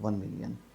1 million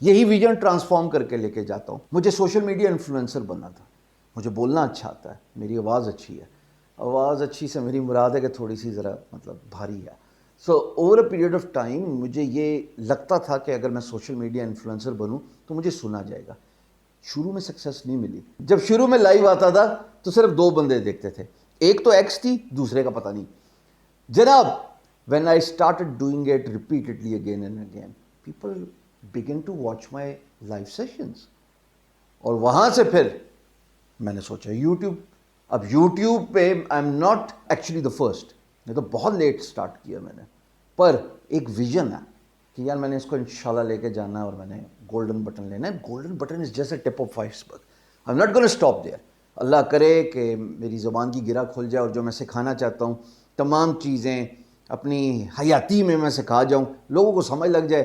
یہی vision transform کر کے لے کے جاتا ہوں. مجھے سوشل میڈیا انفلوئنسر بننا تھا. مجھے بولنا اچھا آتا ہے, میری آواز اچھی ہے. آواز اچھی سے میری مراد ہے کہ تھوڑی سی ذرا مطلب بھاری ہے. So over a period of time مجھے یہ لگتا تھا کہ اگر میں سوشل میڈیا انفلوئنسر بنوں تو مجھے سنا جائے گا. شروع میں سکسیس نہیں ملی. جب شروع میں لائیو آتا تھا تو صرف 2 بندے دیکھتے تھے, ایک تو ایکس تھی, دوسرے کا پتہ نہیں. جناب when I started doing it repeatedly again and again, people begin to watch my live sessions. اور وہاں سے پھر میں نے سوچا یوٹیوب. اب یوٹیوب پہ آئی am not actually the first, یہ تو بہت لیٹ اسٹارٹ کیا میں نے, پر ایک ویژن ہے کہ یار میں نے اس کو انشاءاللہ لے کے جانا ہے اور میں نے گولڈن بٹن لینا ہے. Golden button is just a tip of iceberg. I am not gonna stop there. اللہ کرے کہ میری زبان کی گرہ کھل جائے اور جو میں سکھانا چاہتا ہوں تمام چیزیں اپنی حیاتی میں سکھا جاؤں, لوگوں کو سمجھ لگ جائے.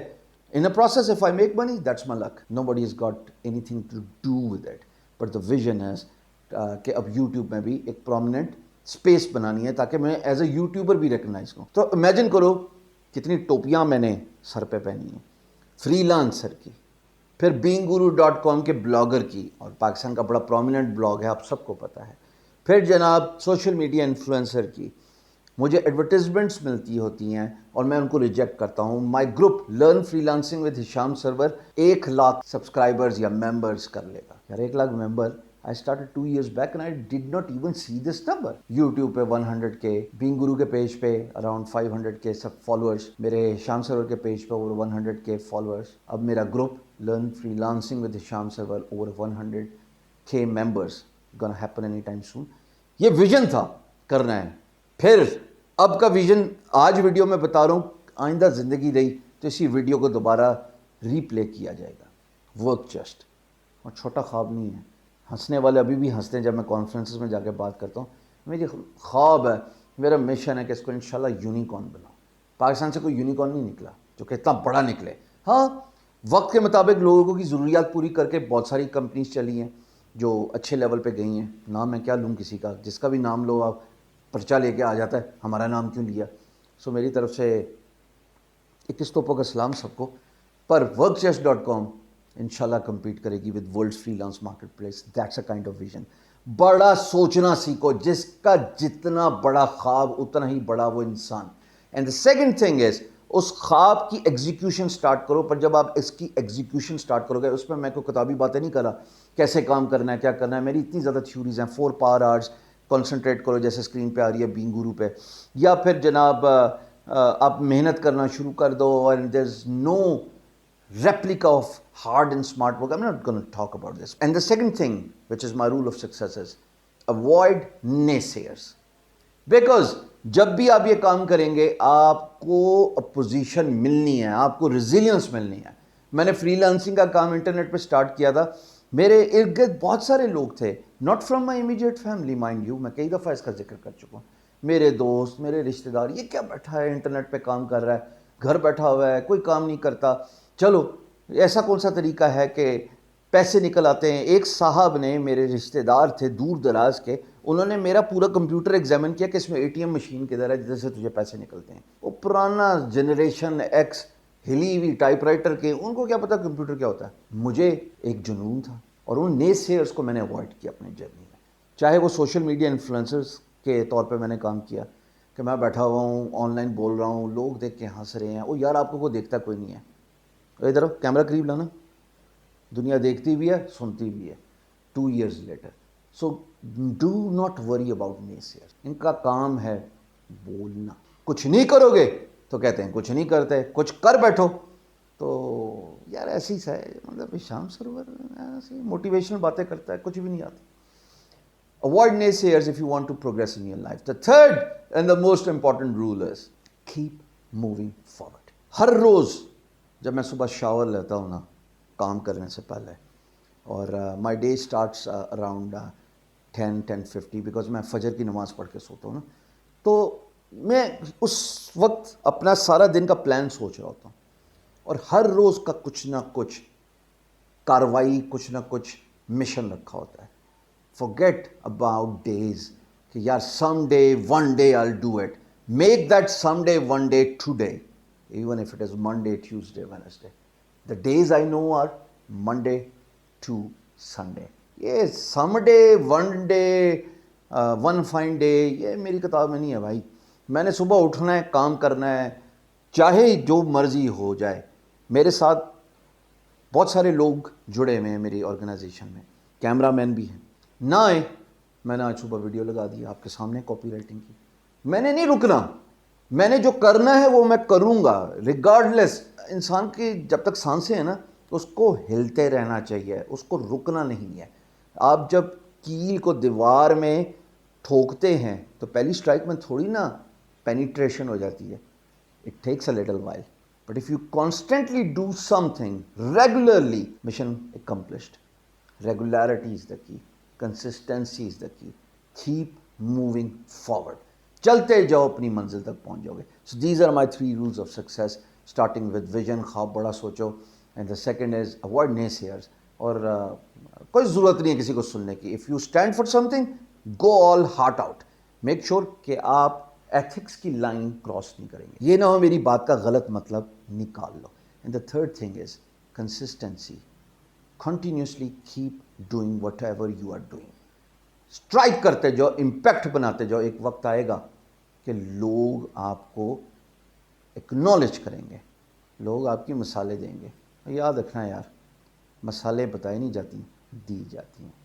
In a process, if I make money, that's my luck. Nobody has got anything to do with it. But the vision is کہ اب یوٹیوب میں بھی ایک پرومیننٹ اسپیس بنانی ہے تاکہ میں ایز اے یوٹیوبر بھی ریکگنائز کروں. تو امیجن کرو کتنی ٹوپیاں میں نے سر پہ پہنی ہیں. فری لانسر کی, پھر beinguru.com کے بلاگر کی, اور پاکستان کا بڑا پرومیننٹ بلاگ ہے آپ سب کو پتہ ہے. پھر جناب سوشل میڈیا انفلوئنسر کی. مجھے ایڈورٹیزمنٹس ملتی ہوتی ہیں اور میں ان کو ریجیکٹ کرتا ہوں. My group learn freelancing with Hisham Sarwar 1,00,000 subscribers یا ممبرز کر لے گا. یار 1,00,000 ممبر I started 2 years back and I did not even see this number. YouTube پہ 100K, بینگ گرو کے پیج پہ اراؤنڈ 500K سب فالوورس, میرے ہشام سرور کے پیج پہ اوور 100K فالوورس. اب میرا group learn freelancing with Hisham Sarwar over 100K members. gonna happen any time soon. یہ vision تھا کرنا ہے. پھر اب کا ویژن آج ویڈیو میں بتا رہا ہوں, آئندہ زندگی رہی تو اسی ویڈیو کو دوبارہ ری پلے کیا جائے گا. ورک جسٹ, اور چھوٹا خواب نہیں ہے. ہنسنے والے ابھی بھی ہنستے ہیں جب میں کانفرنسز میں جا کے بات کرتا ہوں. میری خواب ہے, میرا مشن ہے کہ اس کو انشاءاللہ یونیکارن بناؤں. پاکستان سے کوئی یونیکارن نہیں نکلا جو کہ اتنا بڑا نکلے. ہاں وقت کے مطابق لوگوں کی ضروریات پوری کر کے بہت ساری کمپنیز چلی ہیں جو اچھے لیول پہ گئی ہیں. نام میں کیا لوں کسی کا, جس کا بھی نام لو آپ پرچہ لے کے آ جاتا ہے, ہمارا نام کیوں لیا. سو میری طرف سے 21 توپوں کا سلام سب کو. پر workchest.com انشاءاللہ کمپیٹ کرے گی with world's freelance marketplace. That's a kind of vision. بڑا سوچنا سیکھو, جس کا جتنا بڑا خواب اتنا ہی بڑا وہ انسان. And the second thing is اس خواب کی ایگزیکیوشن سٹارٹ کرو. پر جب آپ اس کی ایگزیکیوشن سٹارٹ کرو گے, اس میں میں کوئی کتابی باتیں نہیں کر رہا کیسے کام کرنا ہے کیا کرنا ہے. میری اتنی زیادہ تھیوریز ہیں. 4 پاور آورس کنسنٹریٹ کرو جیسے اسکرین پہ آ رہی ہے بینگ گرو پہ, یا پھر جناب آپ محنت کرنا شروع کر دو. And there is no replica of hard and smart work. I am not gonna talk about this. And the second thing which is my rule of success is avoid naysayers. Because جب بھی آپ یہ کام کریں گے آپ کو opposition ملنی ہے, آپ کو ریزیلینس ملنی ہے. میں نے فری لانسنگ کا کام انٹرنیٹ پہ سٹارٹ کیا تھا. میرے ارد گرد بہت سارے لوگ تھے, not from my immediate family mind you, میں کئی دفعہ اس کا ذکر کر چکا ہوں. میرے دوست, میرے رشتہ دار, یہ کیا بیٹھا ہے انٹرنیٹ پہ کام کر رہا ہے, گھر بیٹھا ہوا ہے, کوئی کام نہیں کرتا. چلو ایسا کون سا طریقہ ہے کہ پیسے نکل آتے ہیں. ایک صاحب نے, میرے رشتہ دار تھے دور دراز کے, انہوں نے میرا پورا کمپیوٹر ایگزامن کیا کہ اس میں ATM مشین کدھر ہے جدھر سے تجھے پیسے نکلتے ہیں. وہ پرانا جنریشن ایکس ہلی ہوئی ٹائپ رائٹر کے, ان کو کیا پتا کمپیوٹر کیا ہوتا ہے. مجھے ایک جنون تھا اور ان نیسیئرس کو میں نے اوائڈ کیا اپنی جرنی میں. چاہے وہ سوشل میڈیا انفلوئنسرس کے طور پہ میں نے کام کیا کہ میں بیٹھا ہوا ہوں آن لائن بول رہا ہوں, لوگ دیکھ کے ہنس رہے ہیں. وہ یار آپ کو کوئی دیکھتا کوئی نہیں ہے. ادھر کیمرہ قریب لانا, دنیا دیکھتی بھی ہے سنتی بھی ہے 2 years later. So do not worry about naysayer. ان کا کام ہے بولنا. کچھ نہیں کرو گے تو کہتے ہیں کچھ نہیں کرتے, کچھ کر بیٹھو تو یار ایسی سا ہے. مطلب ہشام سرور ایسی موٹیویشنل باتیں کرتا ہے, کچھ بھی نہیں آتی. Avoid naysayers if you want to progress in your life. The third and the most important rule is keep moving forward. ہر روز جب میں صبح شاور لیتا ہوں نا کام کرنے سے پہلے, اور my day starts around 10:50 because میں فجر کی نماز پڑھ کے سوتا ہوں نا, تو میں اس وقت اپنا سارا دن کا پلان سوچ رہا ہوتا ہوں. اور ہر روز کا کچھ نہ کچھ کاروائی, کچھ نہ کچھ مشن رکھا ہوتا ہے. forget about days کہ یار some day one day I'll do it. Make that someday one day today, even if it is Monday, Tuesday, Wednesday. The days I know are Monday to Sunday. یہ some day one day one fine day یہ میری کتاب میں نہیں ہے بھائی. میں نے صبح اٹھنا ہے, کام کرنا ہے, چاہے جو مرضی ہو جائے. میرے ساتھ بہت سارے لوگ جڑے ہوئے ہیں میری آرگنائزیشن میں, کیمرہ مین بھی ہیں. نہ آئے, میں نے آج صبح ویڈیو لگا دی آپ کے سامنے کاپی رائٹنگ کی. میں نے نہیں رکنا, میں نے جو کرنا ہے وہ میں کروں گا ریگارڈلیس. انسان کی جب تک سانسیں ہیں نا اس کو ہلتے رہنا چاہیے, اس کو رکنا نہیں ہے. آپ جب کیل کو دیوار میں ٹھوکتے ہیں تو پہلی اسٹرائک میں تھوڑی نا پینیٹریشن ہو جاتی ہے. It takes a little while, but if you constantly do something regularly, mission accomplished. Regularity is the key, consistency is the کی. کیپ موونگ فارورڈ, چلتے جاؤ, اپنی منزل تک پہنچ جاؤ گے. So these are my 3 rules of success, starting with vision, خواب بڑا سوچو. And the second is avoid naysayers, اور کوئی ضرورت نہیں ہے کسی کو سننے کی. If you stand for something, go all heart out. Make sure کہ آپ ایتھکس کی لائن کراس نہیں کریں گے. یہ نہ ہو میری بات کا غلط مطلب نکال لو. And the third thing is consistency. Continuously keep doing whatever you are doing. Strike کرتے جاؤ, امپیکٹ بناتے جاؤ. ایک وقت آئے گا کہ لوگ آپ کو اکنالج کریں گے, لوگ آپ کی مثالیں دیں گے. یاد رکھنا یار, مثالیں بتائی نہیں جاتی, دی جاتی ہیں.